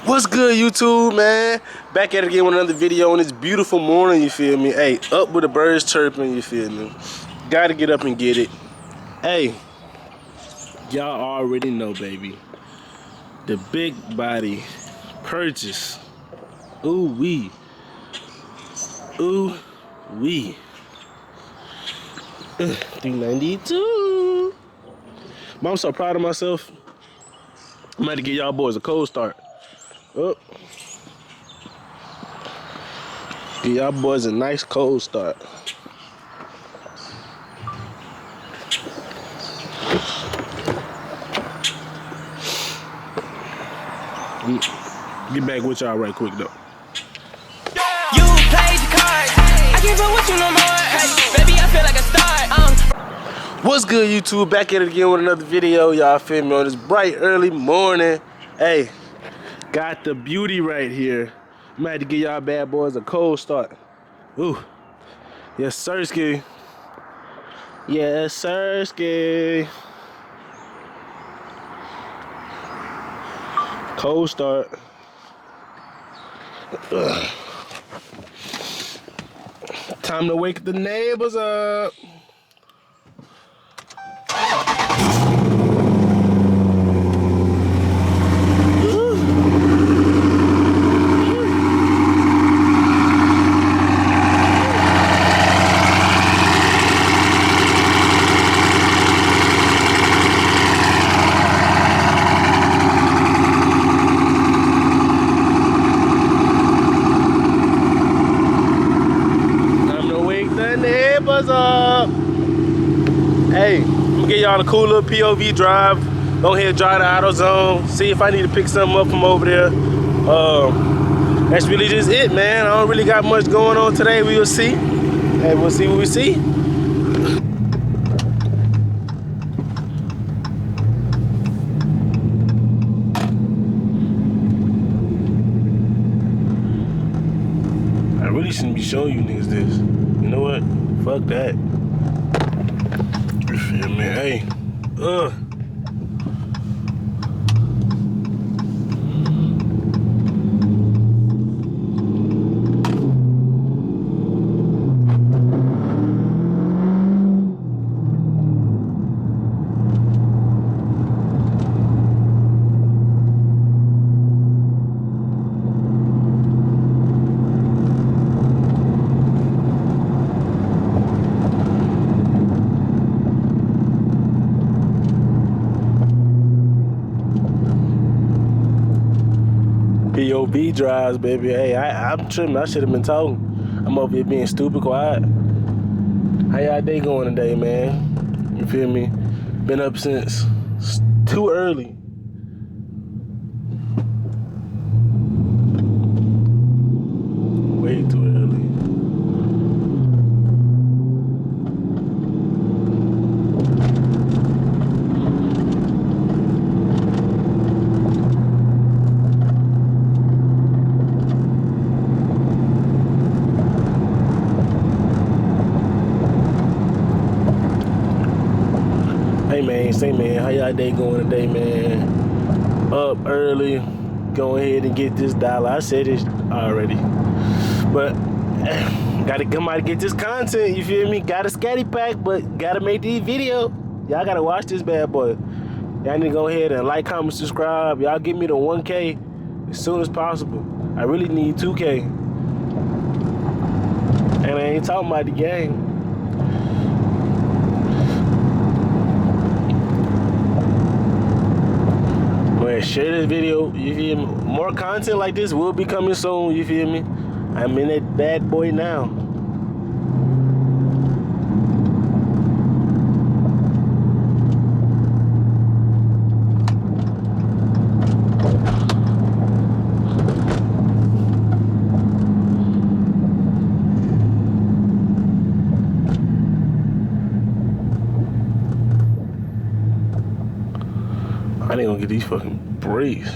What's good, YouTube, man? Back at it again with another video on this beautiful morning, you feel me? Hey, up with the birds chirping, you feel me? Gotta get up and get it. Hey, y'all already know, baby. The big body purchase. Ooh wee. Ooh wee. 392. I'm so proud of myself. I'm about to give y'all boys a cold start. Oh. Give y'all boys a nice cold start. Get back with y'all right quick though. You played your cards. I can't fuck with you no more. Hey, baby, I feel like a star. What's good, YouTube? Back at it again with another video. Y'all feel me on this bright early morning. Hey, got the beauty right here. I'm gonna have to give y'all bad boys a cold start. Ooh, yes, sirski. Yes, sirski. Cold start. Ugh. Time to wake the neighbors up. What's up? Hey, I'm gonna get y'all a cool little POV drive. Go ahead and drive the Autozone. See if I need to pick something up from over there. That's really just it, man. I don't really got much going on today. We'll see. Hey, we'll see what we see. I really shouldn't be showing you niggas this. You know what? Fuck that. You feel me? Hey. POV drives, baby. Hey, I'm tripping. I should have been talking. I'm over here being stupid quiet. How y'all day going today, man? You feel me? Been up since too early. Way too early. Say, man, how y'all day going today, man? Up early, go ahead and get this dollar. I said it already, but gotta come out and get this content. You feel me? Got a scatty pack, but gotta make these video. Y'all gotta watch this bad boy. Y'all need to go ahead and like, comment, subscribe. Y'all give me the 1K as soon as possible. I really need 2K, and I ain't talking about the game. Share this video, you feel me? More content like this will be coming soon, you feel me? I'm in that bad boy now. I ain't gonna get these fucking brakes.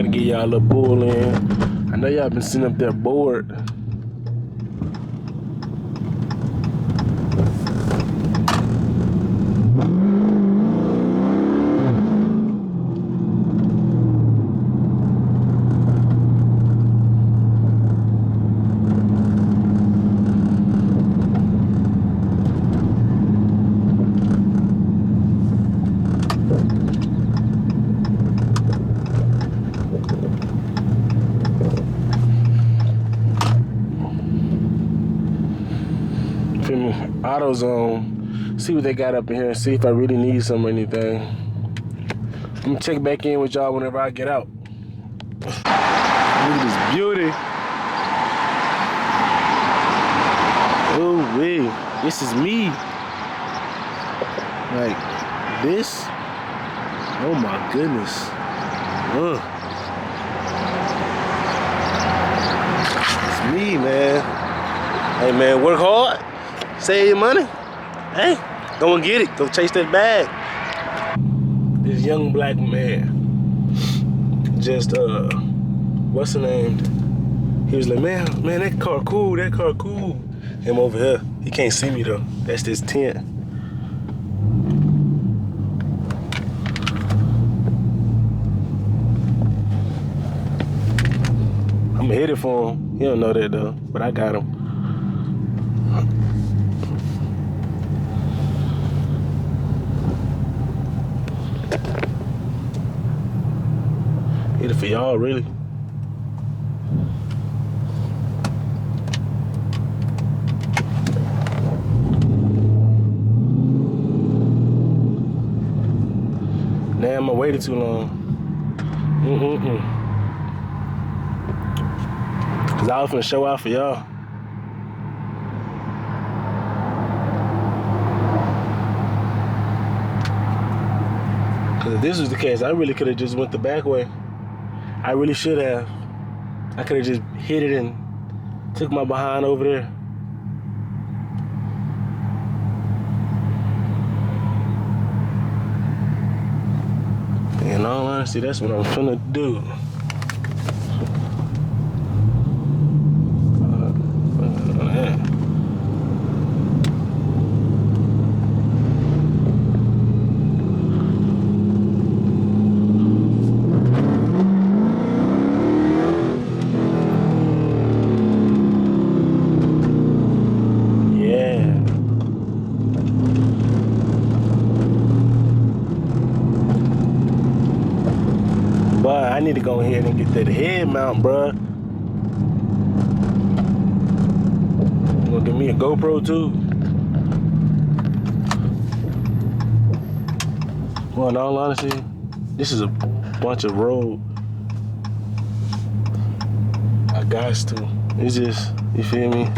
Gotta get y'all a little pull in. I know y'all been sitting up there bored. Autozone, see what they got up in here and see if I really need some or anything. I'm gonna check back in with y'all whenever I get out. Look at this beauty. Oh wee, this is me. Like this. Oh my goodness. It's me, man. Hey man, work hard. Save your money. Hey, go and get it. Go chase that bag. This young black man just what's the name? He was like, man, that car cool, that car cool. Him over here. He can't see me though. That's this tent. I'm gonna hit it for him. He don't know that though, but I got him. Hit it for y'all, really. Damn, I waited too long. Cause I was finna show out for y'all. Cause if this was the case, I really could have just went the back way. I really should have. I could have just hit it and took my behind over there. In all honesty, that's what I'm finna do. But I need to go ahead and get that head mount, bruh. Gonna give me a GoPro too. Well, in all honesty, this is a bunch of road. I got to. It's just, you feel me?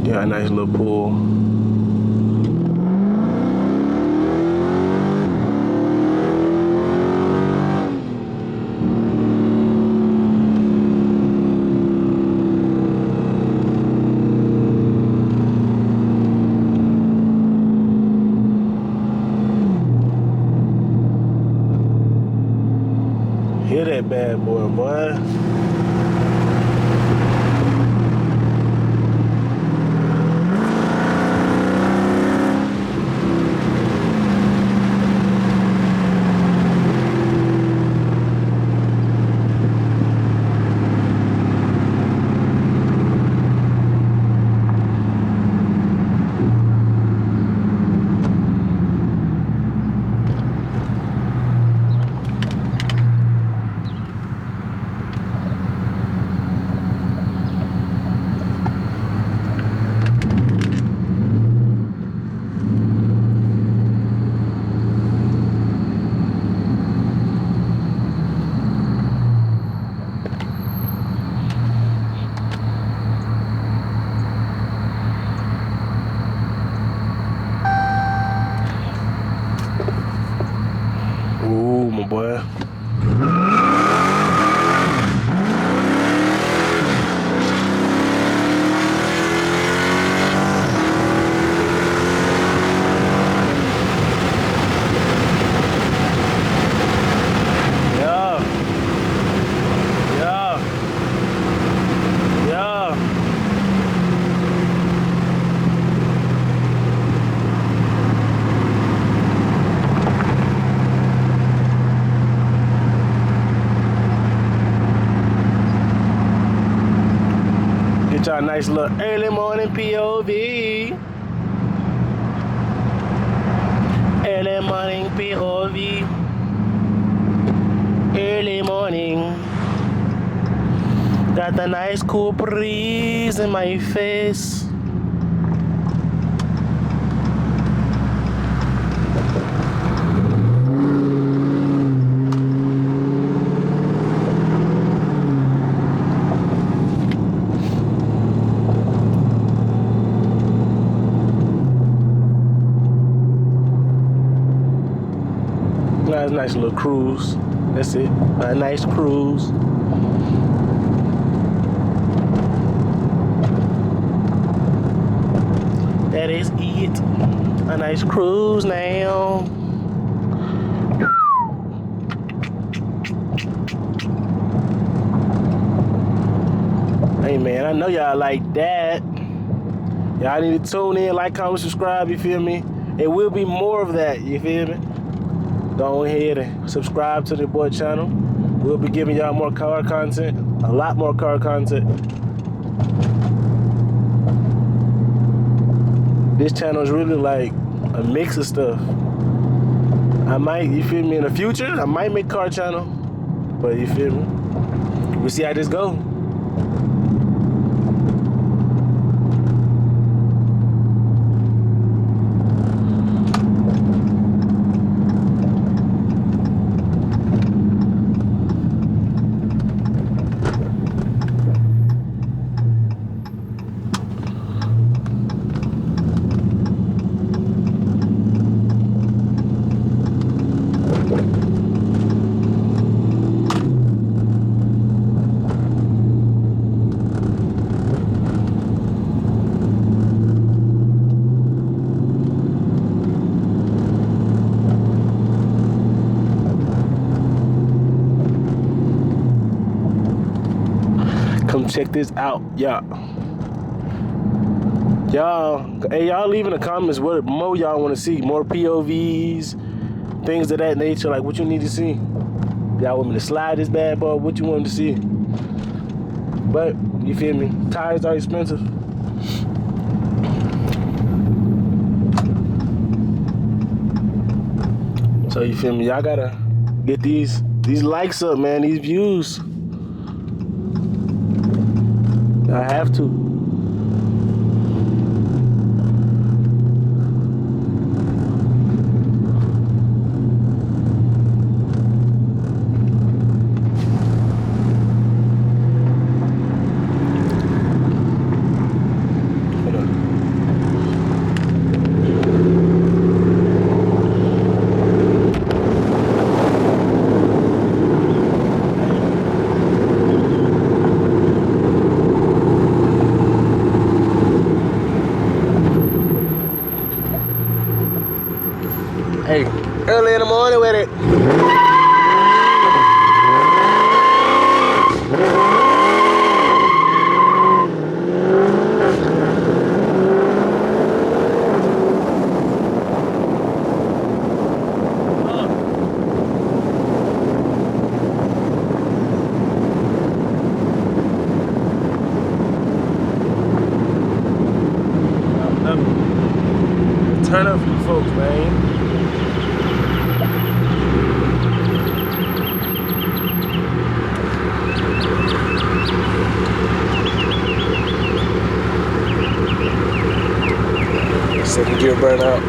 Got a nice little pool. Hear that bad boy, boy. Get y'all a nice little early morning POV. Early morning POV. Early morning. Got the nice cool breeze in my face. Nice little cruise. That's it. A nice cruise. That is it. A nice cruise now. Hey man, I know y'all like that. Y'all need to tune in, like, comment, subscribe, you feel me? It will be more of that, you feel me? Go ahead and subscribe to the boy channel. We'll be giving y'all more car content, a lot more car content. This channel is really like a mix of stuff. I might, you feel me, in the future, I might make car channel, but you feel me? We'll see how this goes. Come check this out, y'all. Hey, y'all leave in the comments what more y'all want to see. More POVs, things of that nature, like what you need to see. Y'all want me to slide this bad boy, what you want to see. But, you feel me, tires are expensive. So, you feel me, y'all gotta get these likes up, man, these views. I have to. Hey, early in the morning with it. Turn up for you folks, man. Second gear burn out.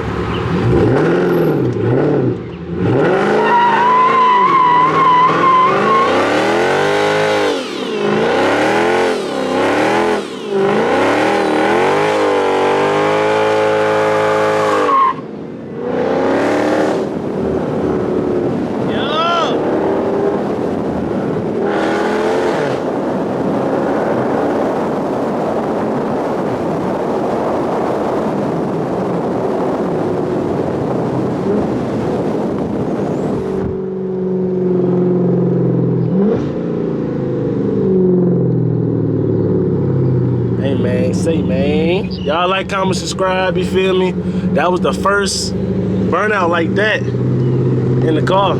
Say, man, y'all like, comment, subscribe, you feel me? That was the first burnout like that in the car.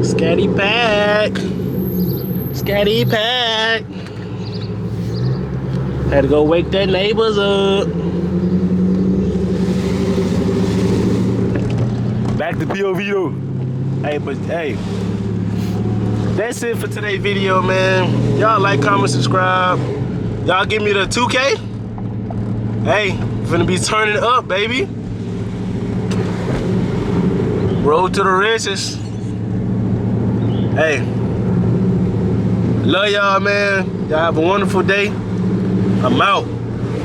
Scatty pack. Scatty pack. Had to go wake their neighbors up. Back to POV though. Hey, but hey, that's it for today's video, man. Y'all like, comment, subscribe. Y'all give me the 2K. Hey, finna be turning up, baby. Road to the riches. Hey, love y'all, man. Y'all have a wonderful day. I'm out.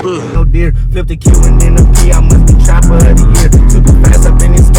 No deer, flip the Q and then the P. I must be chopper of the year. Took the fast up in this